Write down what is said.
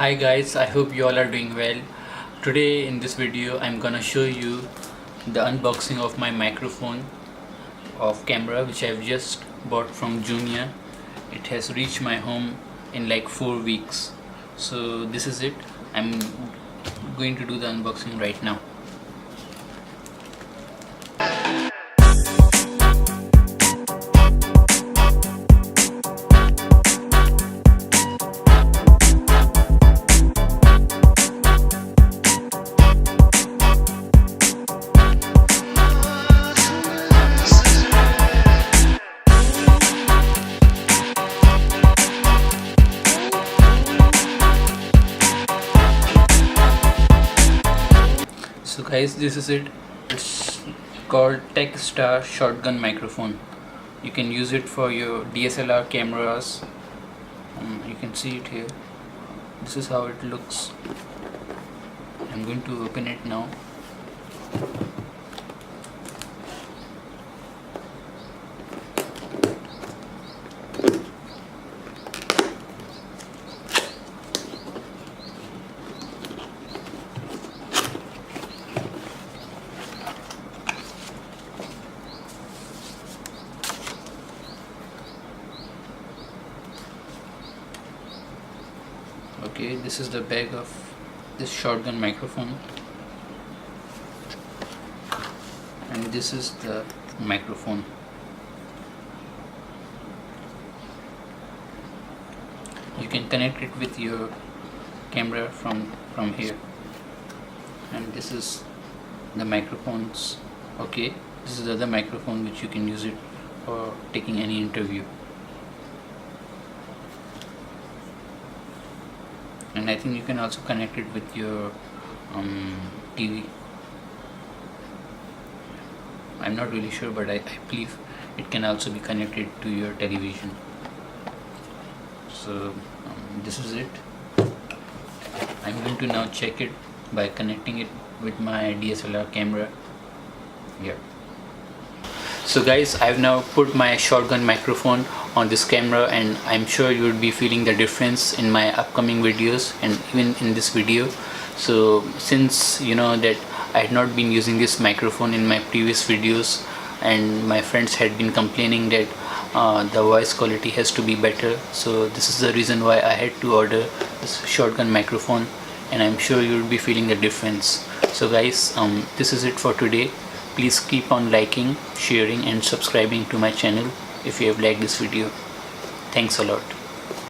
Hi guys, I hope you all are doing well. Today in this video I'm gonna show you the unboxing of my microphone of camera which I've just bought from Jumia. It has reached my home in like 4 weeks. So this is it. I'm going to do the unboxing right now. So guys, this is it. It's called Takstar Shotgun Microphone. You can use it for your DSLR cameras. You can see it here. This is how it looks. I'm going to open it now. Okay, this is the bag of this shotgun microphone, and this is the microphone. You can connect it with your camera from here, and this is the microphones. Okay, this is the other microphone which you can use it for taking any interview. And I think you can also connect it with your TV. I'm not really sure, but I believe it can also be connected to your television. So this is it. I'm going to now check it by connecting it with my DSLR camera here. So guys, I've now put my shotgun microphone on this camera, and I'm sure you would be feeling the difference in my upcoming videos and even in this video. So since you know that I had not been using this microphone in my previous videos, and my friends had been complaining that the voice quality has to be better, so this is the reason why I had to order this shotgun microphone, and I'm sure you will be feeling the difference. So guys, this is it for today. Please keep on liking, sharing and subscribing to my channel if you have liked this video. Thanks a lot.